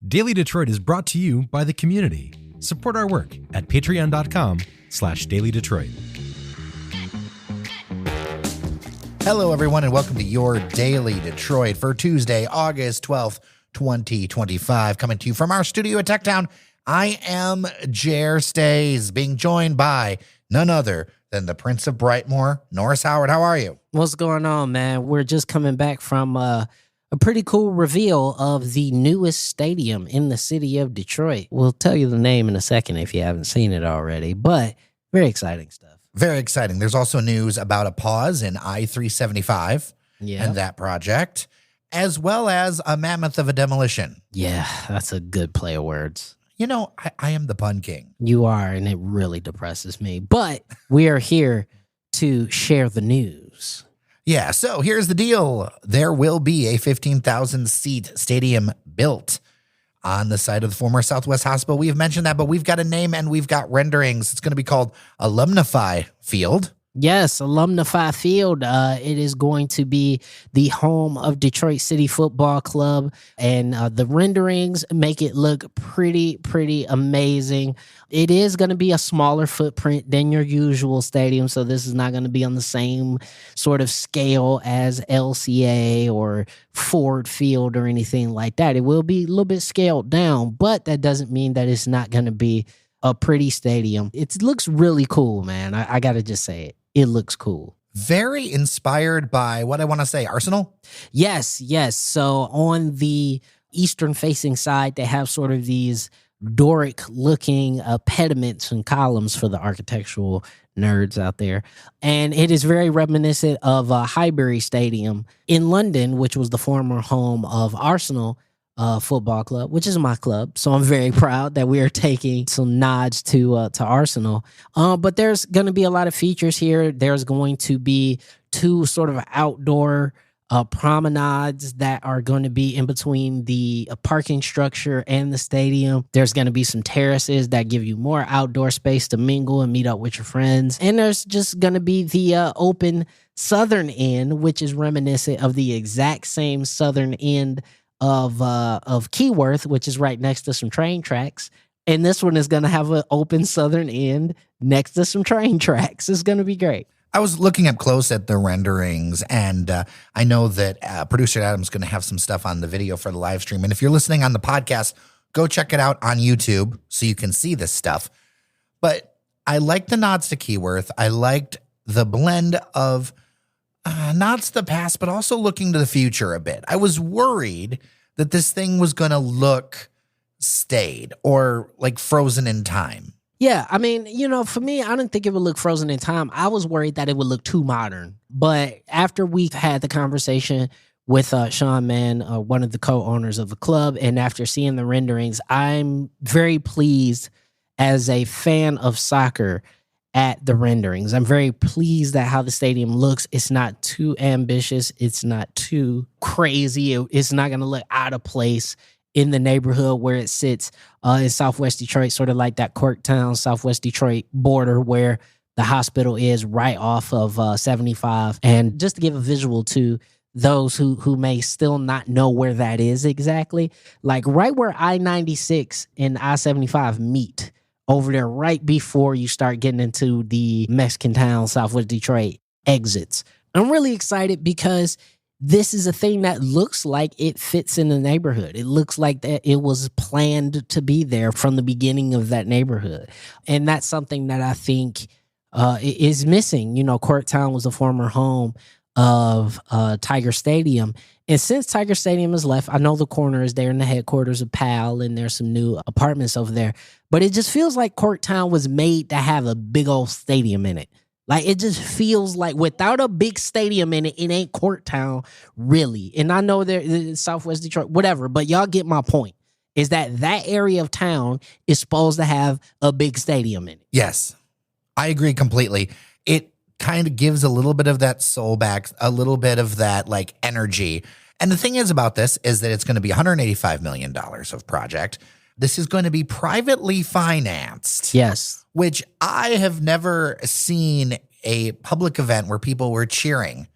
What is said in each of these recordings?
Daily Detroit is brought to you by the community. Support our work at patreon.com/dailydetroit. Hello, everyone, and welcome to your Daily Detroit for Tuesday, August 12th, 2025. Coming to you from our studio at Techtown, I am Jer Stays, being joined by none other than the Prince of Brightmoor, Norris Howard. How are you? What's going on, man? We're just coming back from a pretty cool reveal of the newest stadium in the city of Detroit. We'll tell you the name in a second if you haven't seen it already, but very exciting stuff. Very exciting. There's also news about a pause in I-375 and that project, as well as a mammoth of a demolition. Yeah, that's a good play of words. You know, I am the pun king. You are, and it really depresses me. But we are here to share the news. Yeah, so here's the deal. There will be a 15,000-seat stadium built on the site of the former Southwest Hospital. We have mentioned that, but we've got a name and we've got renderings. It's going to be called AlumniFi Field. Yes, AlumniFi Field. It is going to be the home of Detroit City Football Club, and the renderings make it look pretty amazing. It is going to be a smaller footprint than your usual stadium, so this is not going to be on the same sort of scale as LCA or Ford Field or anything like that. It will be a little bit scaled down, but that doesn't mean that it's not going to be a pretty stadium. It looks really cool, man. I got to just say it. It looks cool. Very inspired by what I want to say, Arsenal? Yes. So on the eastern-facing side, they have sort of these Doric-looking pediments and columns for the architectural nerds out there. And it is very reminiscent of Highbury Stadium in London, which was the former home of Arsenal Football Club, which is my club. So I'm very proud that we are taking some nods to Arsenal. But there's going to be a lot of features here. There's going to be two sort of outdoor promenades that are going to be in between the parking structure and the stadium. There's going to be some terraces that give you more outdoor space to mingle and meet up with your friends. And there's just going to be the open southern end, which is reminiscent of the exact same southern end of Keyworth, which is right next to some train tracks. And this one is going to have an open southern end next to some train tracks. It's going to be great. I was looking up close at the renderings, and I know that producer Adam's going to have some stuff on the video for the live stream. And if you're listening on the podcast, go check it out on YouTube so you can see this stuff. But I liked the nods to Keyworth. I liked the blend of nods to the past, but also looking to the future a bit. I was worried that this thing was going to look staid or like frozen in time. Yeah, I mean, for me, I didn't think it would look frozen in time. I was worried that it would look too modern. But after we've had the conversation with Sean Mann, one of the co-owners of the club, and after seeing the renderings, I'm very pleased as a fan of soccer at the renderings. I'm very pleased at how the stadium looks. It's not too ambitious. It's not too crazy. It's not going to look out of place in the neighborhood where it sits in Southwest Detroit, sort of like that Corktown, Southwest Detroit border where the hospital is right off of 75. And just to give a visual to those who may still not know where that is exactly, like right where I-96 and I-75 meet, over there right before you start getting into the Mexican town, Southwest Detroit exits. I'm really excited because this is a thing that looks like it fits in the neighborhood. It looks like that it was planned to be there from the beginning of that neighborhood. And that's something that I think is missing. Corktown was a former home of Tiger Stadium. And since Tiger Stadium has left, I know the corner is there in the headquarters of PAL, and there's some new apartments over there. But it just feels like Corktown was made to have a big old stadium in it. Like, it just feels like without a big stadium in it, it ain't Corktown, really. And I know there's Southwest Detroit, whatever, but y'all get my point, is that area of town is supposed to have a big stadium in it. Yes, I agree completely. It kind of gives a little bit of that soul back, a little bit of that like energy. And the thing is about this is that it's going to be $185 million of project. This is going to be privately financed. Yes. Which I have never seen a public event where people were cheering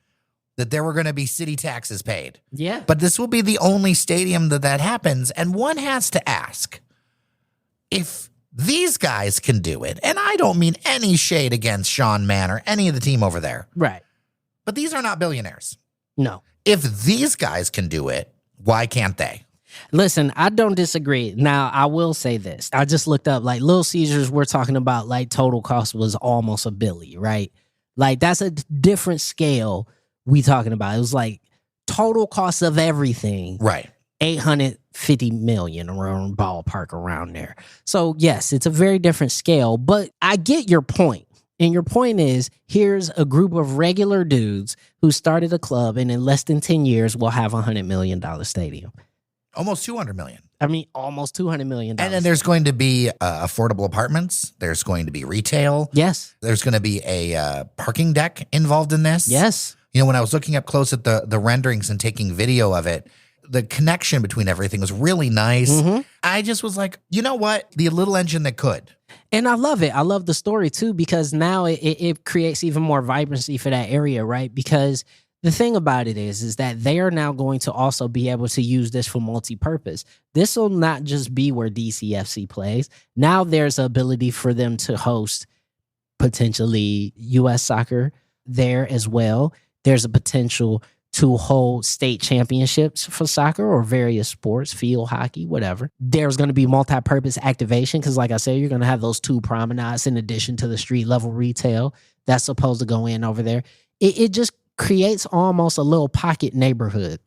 that there were going to be city taxes paid. Yeah. But this will be the only stadium that happens. And one has to ask, if these guys can do it, and I don't mean any shade against Sean Mann or any of the team over there. Right. But these are not billionaires. No. If these guys can do it, why can't they? Listen, I don't disagree. Now, I will say this. I just looked up, like, Little Caesars, we're talking about, like, total cost was almost $1 billion, right? Like, that's a different scale we talking about. It was, like, total cost of everything. Right. $850 million around ballpark around there. So, yes, it's a very different scale, but I get your point. And your point is, here's a group of regular dudes who started a club and in less than 10 years will have a $100 million stadium. Almost $200 million. I mean, almost $200 million. And then there's going to be affordable apartments. There's going to be retail. Yes. There's going to be a parking deck involved in this. Yes. You know, when I was looking up close at the renderings and taking video of it, the connection between everything was really nice. Mm-hmm. I just was like, you know what? The little engine that could. And I love it. I love the story, too, because now it creates even more vibrancy for that area, right? Because the thing about it is that they are now going to also be able to use this for multi-purpose. This will not just be where DCFC plays. Now there's the ability for them to host potentially U.S. soccer there as well. There's a potential to hold state championships for soccer or various sports, field hockey, whatever. There's going to be multi-purpose activation because, like I said, you're going to have those 2 promenades in addition to the street-level retail that's supposed to go in over there. It just creates almost a little pocket neighborhood.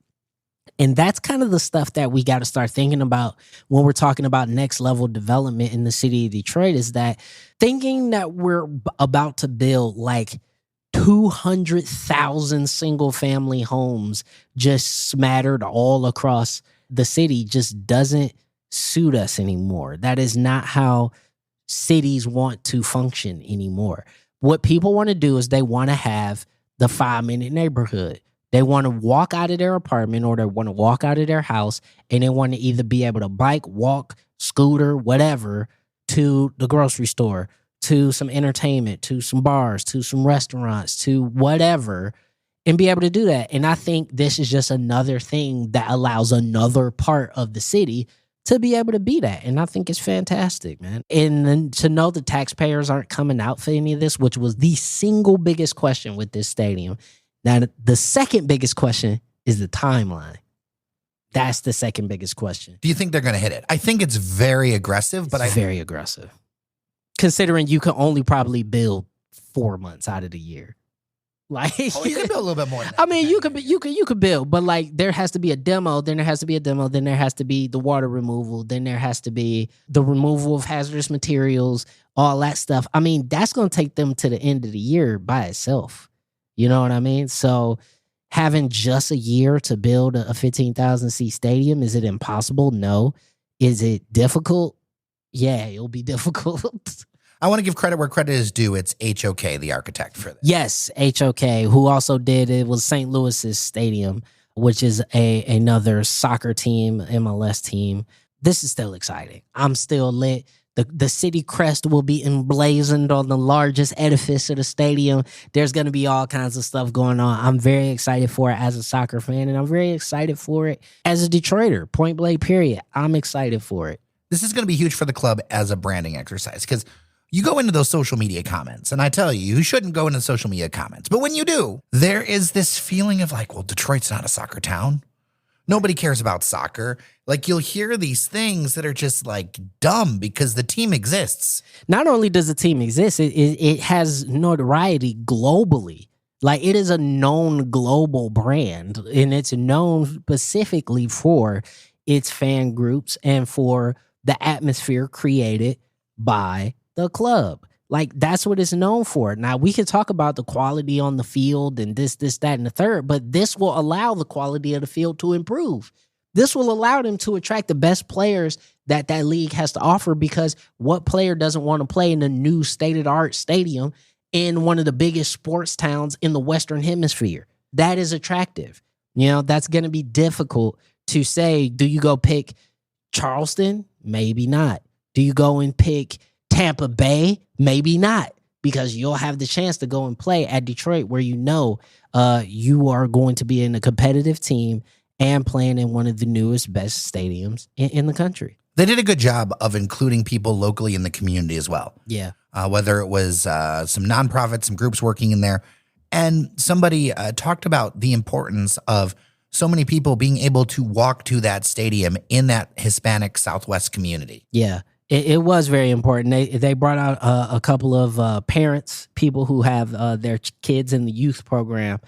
And that's kind of the stuff that we got to start thinking about when we're talking about next level development in the city of Detroit, is that thinking that we're about to build like 200,000 single family homes just smattered all across the city just doesn't suit us anymore. That is not how cities want to function anymore. What people want to do is they want to have the 5-minute neighborhood. They want to walk out of their apartment or they want to walk out of their house and they want to either be able to bike, walk, scooter, whatever, to the grocery store, to some entertainment, to some bars, to some restaurants, to whatever, and be able to do that. And I think this is just another thing that allows another part of the city to be able to be that. And I think it's fantastic, man. And then to know the taxpayers aren't coming out for any of this, which was the single biggest question with this stadium. Now, the second biggest question is the timeline. That's the second biggest question. Do you think they're going to hit it? I think it's very aggressive, but very aggressive. Considering you can only probably build 4 months out of the year. Like, you can build a little bit more than that. I mean, you could build, but like there has to be a demo, then there has to be a demo, then there has to be the water removal, then there has to be the removal of hazardous materials, all that stuff. I mean, that's going to take them to the end of the year by itself. You know what I mean? So having just a year to build a 15,000 seat stadium, is it impossible? No. Is it difficult? Yeah, it'll be difficult. I want to give credit where credit is due. It's HOK, the architect for this. Yes, HOK, who also did it, was St. Louis's stadium, which is another soccer team, MLS team. This is still exciting. I'm still lit. The city crest will be emblazoned on the largest edifice of the stadium. There's going to be all kinds of stuff going on. I'm very excited for it as a soccer fan, and I'm very excited for it as a Detroiter, point blank period. I'm excited for it. This is going to be huge for the club as a branding exercise because you go into those social media comments, and I tell you shouldn't go into social media comments. But when you do, there is this feeling of like, well, Detroit's not a soccer town. Nobody cares about soccer. Like, you'll hear these things that are just like dumb because the team exists. Not only does the team exist, it has notoriety globally. Like, it is a known global brand, and it's known specifically for its fan groups and for the atmosphere created by the club. Like, that's what it's known for. Now, we can talk about the quality on the field and this, that, and the third, but this will allow the quality of the field to improve. This will allow them to attract the best players that league has to offer, because what player doesn't want to play in a new state-of-the-art stadium in one of the biggest sports towns in the Western Hemisphere? That is attractive. You know, that's going to be difficult to say. Do you go pick Charleston? Maybe not. Do you go and pick Tampa Bay? Maybe not, because you'll have the chance to go and play at Detroit where you are going to be in a competitive team and playing in one of the newest, best stadiums in the country. They did a good job of including people locally in the community as well. Yeah. Whether it was some nonprofits, some groups working in there. And somebody talked about the importance of so many people being able to walk to that stadium in that Hispanic Southwest community. Yeah. It was very important. They brought out a couple of parents, people who have their kids in the youth program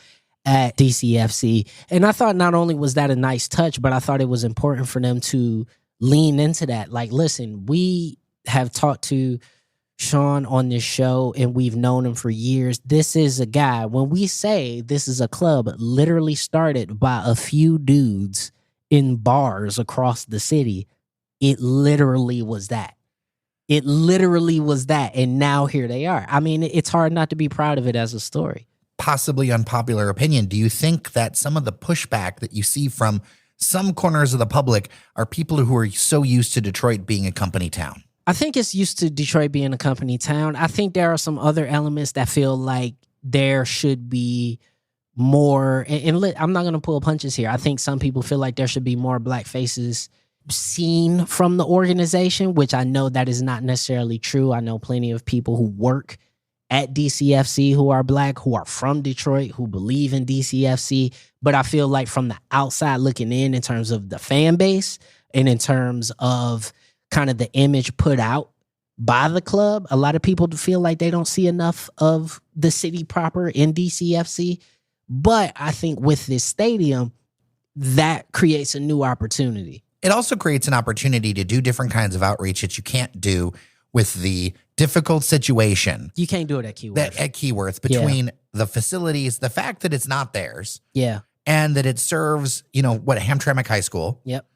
at DCFC. And I thought not only was that a nice touch, but I thought it was important for them to lean into that. Like, listen, we have talked to Sean on this show and we've known him for years. This is a guy, when we say this is a club literally started by a few dudes in bars across the city, it literally was that. It literally was that. And now here they are. I mean, it's hard not to be proud of it as a story. Possibly unpopular opinion. Do you think that some of the pushback that you see from some corners of the public are people who are so used to Detroit being a company town? I think it's used to Detroit being a company town. I think there are some other elements that feel like there should be more. And I'm not going to pull punches here. I think some people feel like there should be more black faces seen from the organization, which I know that is not necessarily true. I know plenty of people who work at DCFC who are black, who are from Detroit, who believe in DCFC. But I feel like from the outside looking in terms of the fan base and in terms of kind of the image put out by the club, a lot of people feel like they don't see enough of the city proper in DCFC. But I think with this stadium, that creates a new opportunity. It also creates an opportunity to do different kinds of outreach that you can't do with the difficult situation. You can't do it at Keyworth. At Keyworth, between the facilities, the fact that it's not theirs, and that it serves, Hamtramck High School. Yep.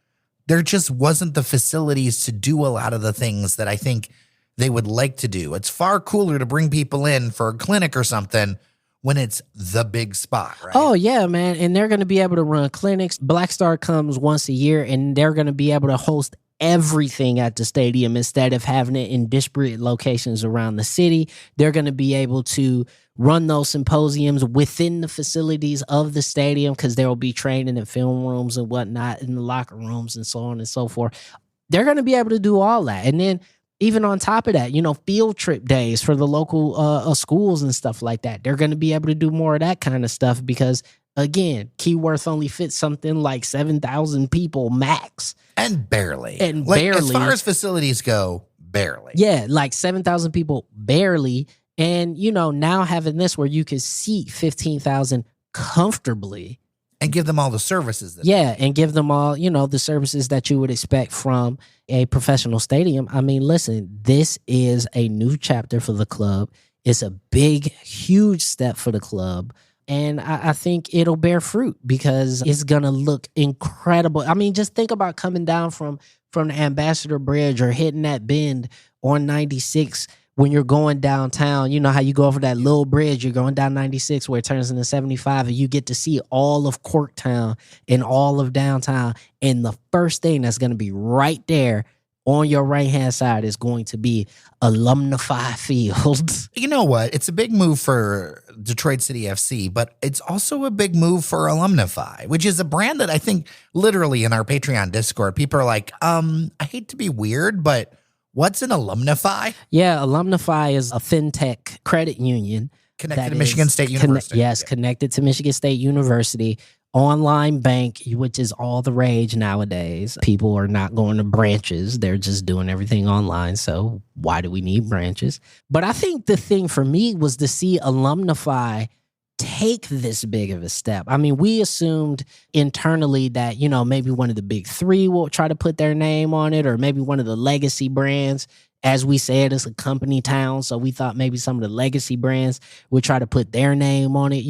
There just wasn't the facilities to do a lot of the things that I think they would like to do. It's far cooler to bring people in for a clinic or something when it's the big spot, right? Oh, yeah, man. And they're going to be able to run clinics. Black Star comes once a year, and they're going to be able to host everything at the stadium instead of having it in disparate locations around the city. They're going to be able to run those symposiums within the facilities of the stadium because there will be training in film rooms and whatnot in the locker rooms and so on and so forth. They're going to be able to do all that. And then even on top of that, field trip days for the local schools and stuff like that. They're going to be able to do more of that kind of stuff because, again, Keyworth only fits something like 7,000 people max. And barely. As far as facilities go, barely. Yeah, like 7,000 people barely. And, now having this where you could seat 15,000 comfortably. And give them all the services. And give them all, the services that you would expect from a professional stadium. I mean, listen, this is a new chapter for the club. It's a big, huge step for the club. And I think it'll bear fruit because it's going to look incredible. I mean, just think about coming down from the Ambassador Bridge or hitting that bend on 96 when you're going downtown. You know how you go over that little bridge, you're going down 96 where it turns into 75 and you get to see all of Corktown and all of downtown. And the first thing that's going to be right there on your right-hand side is going to be AlumniFi Field. You know what? It's a big move for Detroit City FC, but it's also a big move for AlumniFi, which is a brand that I think literally in our Patreon Discord, people are like, I hate to be weird, but what's an AlumniFi? Yeah, AlumniFi is a fintech credit union. Connected to Michigan State University. Connected to Michigan State University. Online bank, which is all the rage nowadays. People are not going to branches. They're just doing everything online. So why do we need branches? But I think the thing for me was to see AlumniFi take this big of a step. I mean, we assumed internally that, maybe one of the big three will try to put their name on it, or maybe one of the legacy brands. As we said, it's a company town, so we thought maybe some of the legacy brands would try to put their name on it.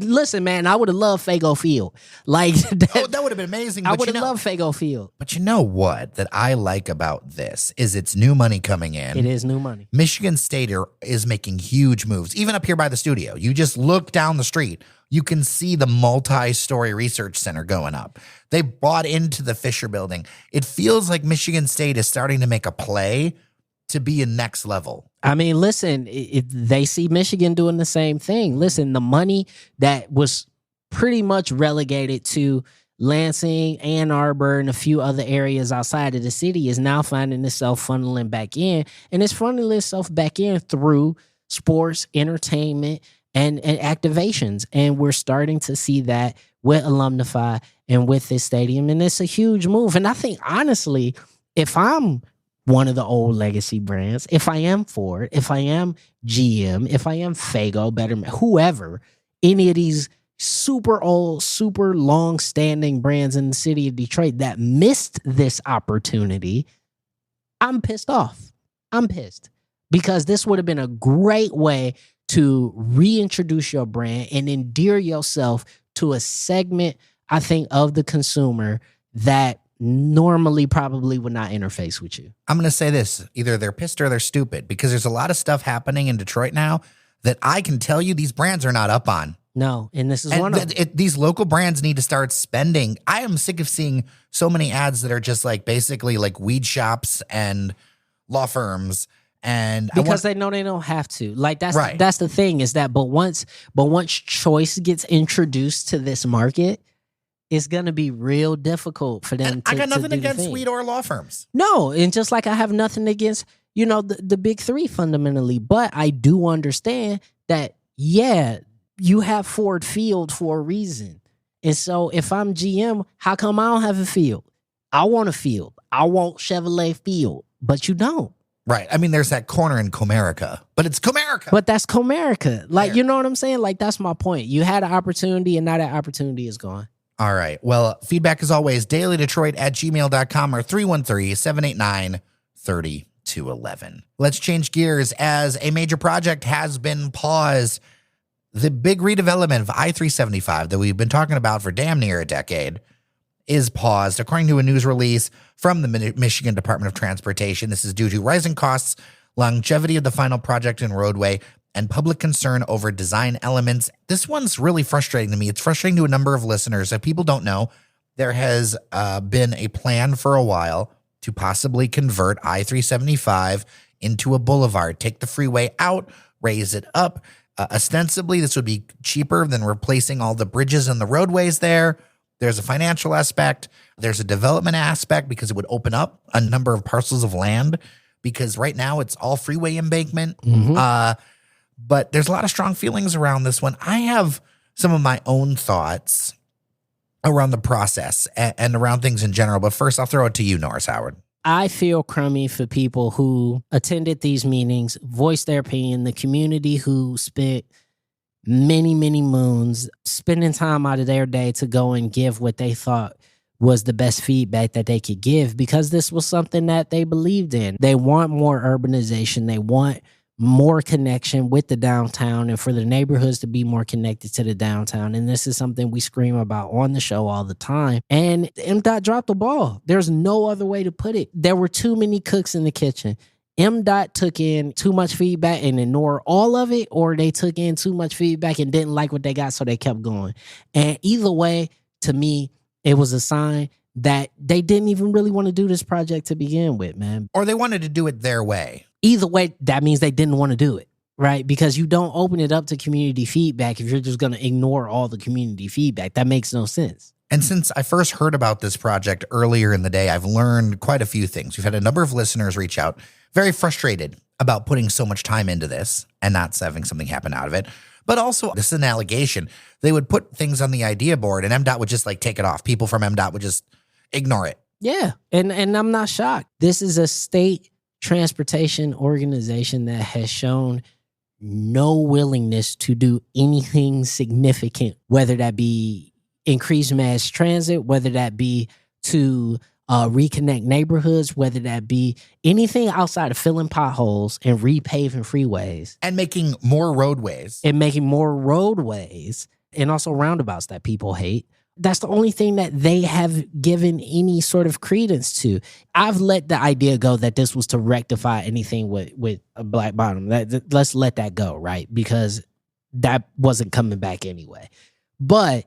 Listen, man, I would have loved Fago Field. Like that would have been amazing. I would have loved Fago Field. But you know what that I like about this is it's new money coming in. It is new money. Michigan State is making huge moves, even up here by the studio. You just look down the street. You can see the multi-story research center going up. They bought into the Fisher building. It feels like Michigan State is starting to make a play to be a next level. I mean, listen, they see Michigan doing the same thing. Listen, the money that was pretty much relegated to Lansing, Ann Arbor, and a few other areas outside of the city is now finding itself funneling back in. And it's funneling itself back in through sports, entertainment, and activations. And we're starting to see that with AlumniFi and with this stadium. And it's a huge move. And I think, honestly, if I'm one of the old legacy brands, if I am Ford, if I am GM, if I am Fago, Betterment, whoever, any of these super old, super long-standing brands in the city of Detroit that missed this opportunity, I'm pissed off. I'm pissed because this would have been a great way to reintroduce your brand and endear yourself to a segment, I think, of the consumer that normally probably would not interface with you. I'm going to say this. Either they're pissed or they're stupid, because there's a lot of stuff happening in Detroit now that I can tell you these brands are not up on. No, and this is one of them. These local brands need to start spending. I am sick of seeing so many ads that are just like basically like weed shops and law firms. And because they know they don't have to. Like that's right. That's the thing is that but once choice gets introduced to this market, it's going to be real difficult for them. I got nothing against weed or law firms. No, and just like I have nothing against, the big three fundamentally, but I do understand that you have Ford Field for a reason. And so if I'm GM, how come I don't have a field? I want a field. I want Chevrolet Field, but you don't. Right. I mean, there's that corner in Comerica, but it's Comerica. But that's Comerica. Like, you know what I'm saying? Like, that's my point. You had an opportunity, and now that opportunity is gone. All right. Well, feedback as always, dailydetroit@gmail.com or 313-789-3211. Let's change gears as a major project has been paused. The big redevelopment of I-375 that we've been talking about for damn near a decade is paused, according to a news release from the Michigan Department of Transportation. This is due to rising costs, longevity of the final project and roadway, and public concern over design elements. This one's really frustrating to me. It's frustrating to a number of listeners. If people don't know, there has been a plan for a while to possibly convert I-375 into a boulevard, take the freeway out, raise it up. Ostensibly, this would be cheaper than replacing all the bridges and the roadways there. There's a financial aspect. There's a development aspect because it would open up a number of parcels of land because right now it's all freeway embankment. Mm-hmm. But there's a lot of strong feelings around this one. I have some of my own thoughts around the process and around things in general. But first, I'll throw it to you, Norris Howard. I feel crummy for people who attended these meetings, voiced their opinion, the community who spent many, many moons spending time out of their day to go and give what they thought was the best feedback that they could give because this was something that they believed in. They want more urbanization. They want more connection with the downtown and for the neighborhoods to be more connected to the downtown. And this is something we scream about on the show all the time. And MDOT dropped the ball. There's no other way to put it. There were too many cooks in the kitchen. MDOT took in too much feedback and ignored all of it, or they took in too much feedback and didn't like what they got, so they kept going. And either way, to me, it was a sign that they didn't even really want to do this project to begin with, man. Or they wanted to do it their way. Either way, that means they didn't want to do it, right? Because you don't open it up to community feedback if you're just going to ignore all the community feedback. That makes no sense. And since I first heard about this project earlier in the day, I've learned quite a few things. We've had a number of listeners reach out, very frustrated about putting so much time into this and not having something happen out of it. But also, this is an allegation. They would put things on the idea board and MDOT would just like take it off. People from MDOT would just ignore it. Yeah, and I'm not shocked. This is a state transportation organization that has shown no willingness to do anything significant, whether that be increased mass transit, whether that be to reconnect neighborhoods, whether that be anything outside of filling potholes and repaving freeways. And making more roadways. And also roundabouts that people hate. That's the only thing that they have given any sort of credence to. I've let the idea go that this was to rectify anything with a black bottom. Let's let that go, right? Because that wasn't coming back anyway. But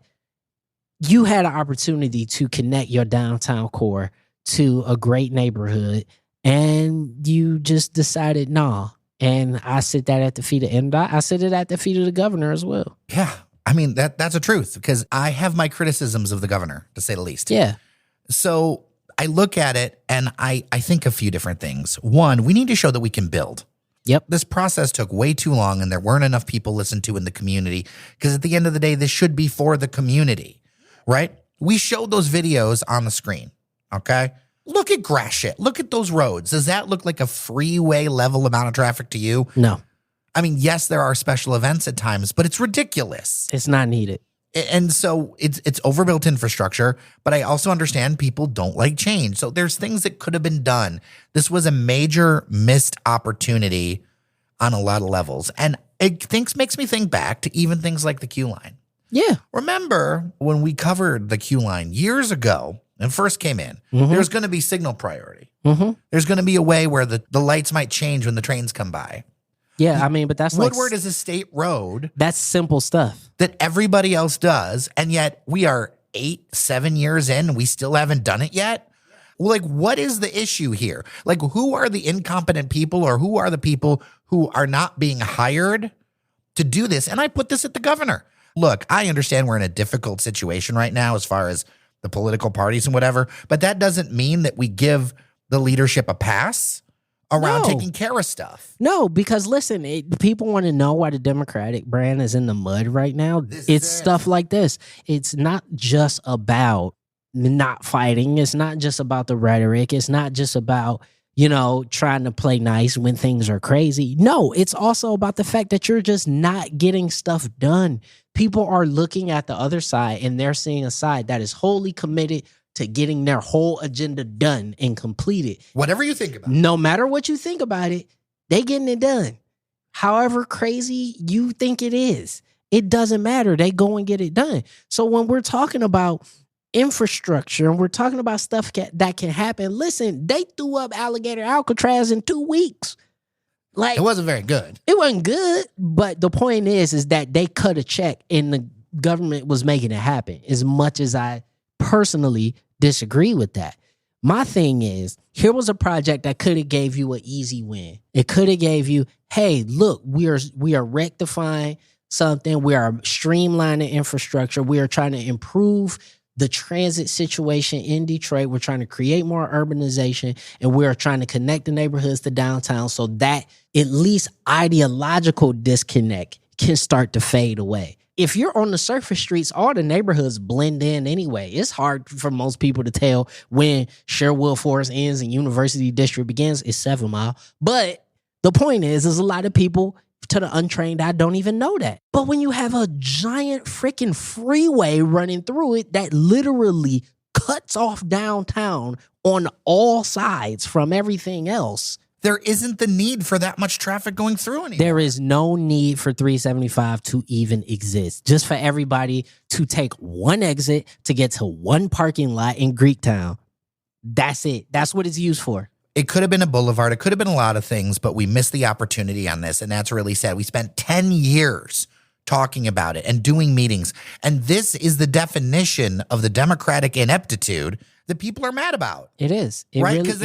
you had an opportunity to connect your downtown core to a great neighborhood and you just decided, nah. And I sit that at the feet of MDOT. I sit it at the feet of the governor as well. Yeah. I mean, that's a truth, because I have my criticisms of the governor, to say the least. Yeah. So I look at it and I think a few different things. One, we need to show that we can build. Yep. This process took way too long and there weren't enough people listened to in the community, because at the end of the day, this should be for the community, right? We showed those videos on the screen, okay? Look at Gratiot. Look at those roads. Does that look like a freeway level amount of traffic to you? No. I mean, yes, there are special events at times, but it's ridiculous. It's not needed. And so it's overbuilt infrastructure, but I also understand people don't like change. So there's things that could have been done. This was a major missed opportunity on a lot of levels. And it makes me think back to even things like the Q line. Yeah. Remember when we covered the Q line years ago and first came in, there's going to be signal priority. There's going to be a way where the lights might change when the trains come by. Yeah, I mean, but that's Woodward is a state road. That's simple stuff that everybody else does, and yet we are 7 years in and we still haven't done it yet. Well, like, what is the issue here? Like, who are the incompetent people, or who are the people who are not being hired to do this? And I put this at the governor. Look, I understand we're in a difficult situation right now as far as the political parties and whatever, but that doesn't mean that we give the leadership a pass around taking care of stuff. No, because listen, people want to know why the Democratic brand is in the mud right now. It's stuff like this. It's not just about not fighting. It's not just about the rhetoric. It's not just about, trying to play nice when things are crazy. No, it's also about the fact that you're just not getting stuff done. People are looking at the other side and they're seeing a side that is wholly committed to getting their whole agenda done and completed. Whatever you think about it. No matter what you think about it, they getting it done. However crazy you think it is, it doesn't matter. They go and get it done. So when we're talking about infrastructure and we're talking about stuff that can happen, listen, they threw up Alligator Alcatraz in 2 weeks. Like, it wasn't very good. It wasn't good, but the point is that they cut a check and the government was making it happen. As much as I personally disagree with that. My thing is, here was a project that could have gave you an easy win. It could have gave you, hey, look, we are rectifying something. We are streamlining infrastructure. We are trying to improve the transit situation in Detroit. We're trying to create more urbanization, and we are trying to connect the neighborhoods to downtown so that at least ideological disconnect can start to fade away. If you're on the surface streets, all the neighborhoods blend in anyway. It's hard for most people to tell when Sherwood Forest ends and University District begins. It's 7 Mile. But the point is a lot of people, to the untrained eye, don't even know that. But when you have a giant freaking freeway running through it that literally cuts off downtown on all sides from everything else, there isn't the need for that much traffic going through anymore. There is no need for 375 to even exist. Just for everybody to take one exit to get to one parking lot in Greektown. That's it. That's what it's used for. It could have been a boulevard. It could have been a lot of things, but we missed the opportunity on this, and that's really sad. We spent 10 years talking about it and doing meetings, and this is the definition of the Democratic ineptitude that people are mad about. It is. Right? Because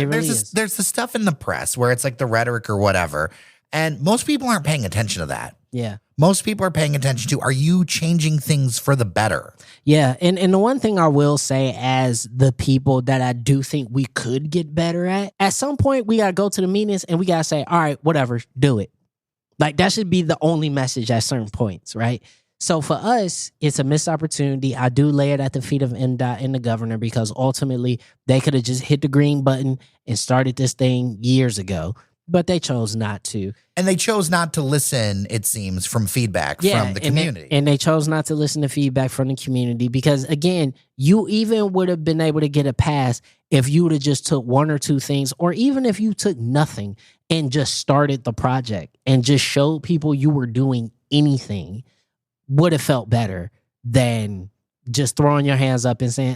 there's the stuff in the press where it's like the rhetoric or whatever, and most people aren't paying attention to that. Yeah. Most people are paying attention to, are you changing things for the better? Yeah, and the one thing I will say, as the people that I do think we could get better at some point we got to go to the meetings and we got to say, all right, whatever, do it. Like, that should be the only message at certain points, right? So for us, it's a missed opportunity. I do lay it at the feet of MDOT and the governor, because ultimately they could have just hit the green button and started this thing years ago, but they chose not to. And they chose not to listen, it seems, from feedback from the community. And they chose not to listen to feedback from the community because, again, you even would have been able to get a pass if you would have just took one or two things, or even if you took nothing and just started the project and just showed people you were doing anything. Would have felt better than just throwing your hands up and saying,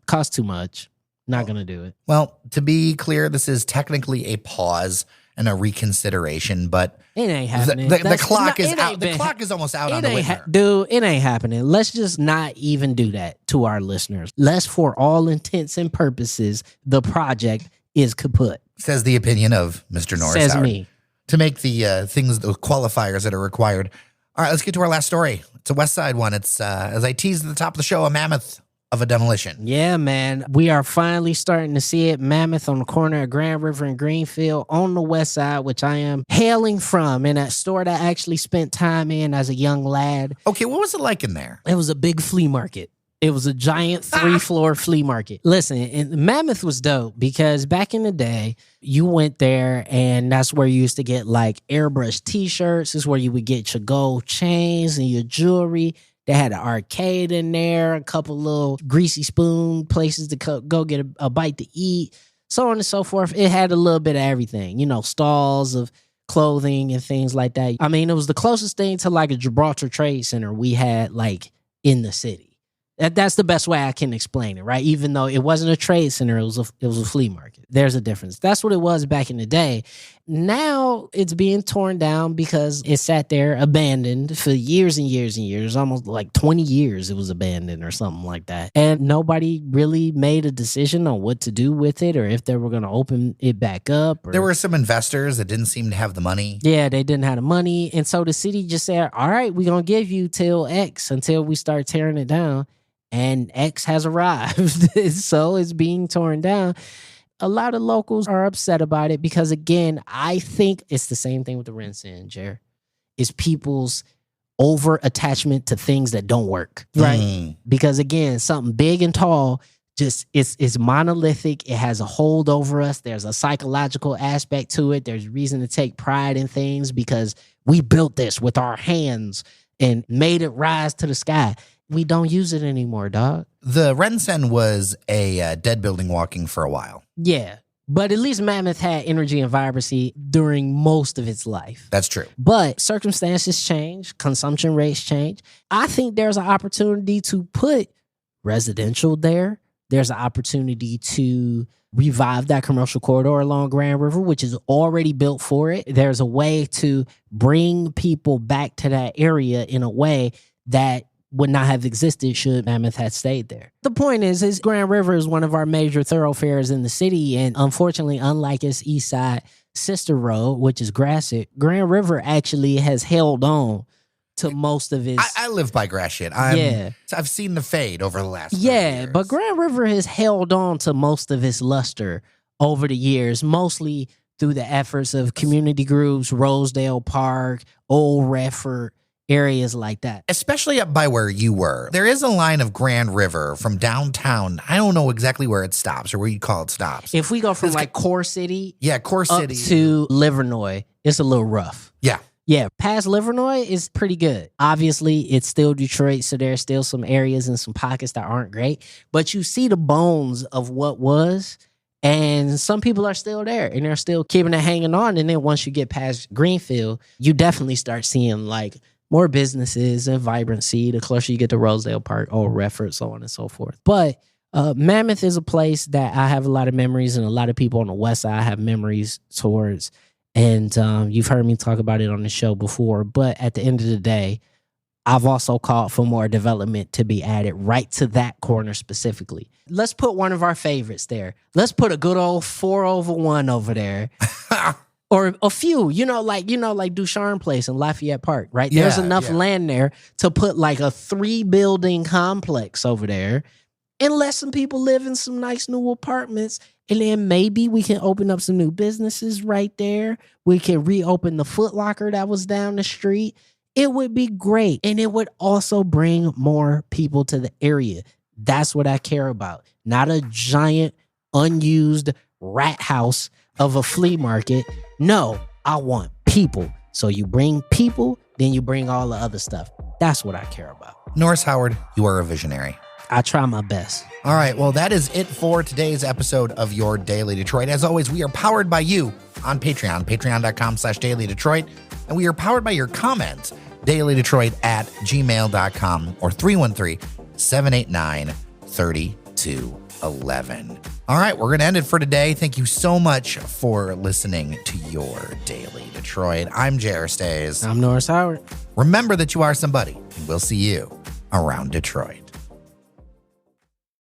costs too much. Not going to do it. Well, to be clear, this is technically a pause and a reconsideration, but it ain't happening. The clock is out. The clock is almost out on the winner. Dude, it ain't happening. Let's just not even do that to our listeners. Let's, for all intents and purposes, the project is kaput. Says the opinion of Mr. Norris Says Howard. me. To make the the qualifiers that are required. All right, let's get to our last story. It's a West Side one. It's, as I teased at the top of the show, a mammoth of a demolition. Yeah, man. We are finally starting to see it. Mammoth on the corner of Grand River and Greenfield on the West Side, which I am hailing from, in a store that I actually spent time in as a young lad. Okay, what was it like in there? It was a big flea market. It was a giant 3-floor flea market. Listen, and Mammoth was dope because back in the day, you went there and that's where you used to get like airbrush t-shirts. This is where you would get your gold chains and your jewelry. They had an arcade in there, a couple little greasy spoon places to go get a bite to eat, so on and so forth. It had a little bit of everything, stalls of clothing and things like that. I mean, it was the closest thing to like a Gibraltar Trade Center we had like in the city. That's the best way I can explain it, right? Even though it wasn't a trade center, it was a flea market. There's a difference. That's what it was back in the day. Now it's being torn down because it sat there abandoned for years and years and years, almost like 20 years it was abandoned or something like that. And nobody really made a decision on what to do with it or if they were going to open it back up. There were some investors that didn't seem to have the money. Yeah, they didn't have the money. And so the city just said, all right, we're going to give you till X until we start tearing it down. And X has arrived. So it's being torn down. A lot of locals are upset about it because, again, I think it's the same thing with the rent sin, Jer. It's people's over attachment to things that don't work, right? Because, again, something big and tall just it's monolithic. It has a hold over us. There's a psychological aspect to it. There's reason to take pride in things because we built this with our hands and made it rise to the sky. We don't use it anymore, dog. The Rensen was a dead building walking for a while. Yeah, but at least Mammoth had energy and vibrancy during most of its life. That's true. But circumstances change, consumption rates change. I think there's an opportunity to put residential there. There's an opportunity to revive that commercial corridor along Grand River, which is already built for it. There's a way to bring people back to that area in a way that would not have existed should Mammoth had stayed there. The point is Grand River is one of our major thoroughfares in the city, and unfortunately, unlike its east side sister road, which is Gratiot, Grand River actually has held on to most of its... I live by Gratiot. I've seen the fade over the last 30 years. But Grand River has held on to most of its luster over the years, mostly through the efforts of community groups, Rosedale Park, Old Redford, areas like that. Especially up by where you were. There is a line of Grand River from downtown. I don't know exactly where it stops or where you call it stops. If we go from like Core City, Core City to Livernois, it's a little rough. Yeah, past Livernois is pretty good. Obviously, it's still Detroit, so there's still some areas and some pockets that aren't great. But you see the bones of what was, and some people are still there, and they're still keeping it hanging on. And then once you get past Greenfield, you definitely start seeing like more businesses and vibrancy the closer you get to Rosedale Park, Old Redford, so on and so forth. But Mammoth is a place that I have a lot of memories, and a lot of people on the West Side have memories towards. And you've heard me talk about it on the show before. But at the end of the day, I've also called for more development to be added right to that corner specifically. Let's put one of our favorites there. Let's put a good old 4/1 over there. Or a few, like Ducharme Place in Lafayette Park, right? There's enough land there to put like a 3-building complex over there and let some people live in some nice new apartments. And then maybe we can open up some new businesses right there. We can reopen the Foot Locker that was down the street. It would be great. And it would also bring more people to the area. That's what I care about. Not a giant, unused rat house of a flea market. No, I want people. So you bring people, then you bring all the other stuff. That's what I care about. Norris Howard, you are a visionary. I try my best. All right, well, that is it for today's episode of Your Daily Detroit. As always, we are powered by you on Patreon, patreon.com/dailydetroit. And we are powered by your comments, dailydetroit@gmail.com or 313-789-3211. All right, we're going to end it for today. Thank you so much for listening to Your Daily Detroit. I'm J.R. Stays. I'm Norris Howard. Remember that you are somebody, and we'll see you around Detroit.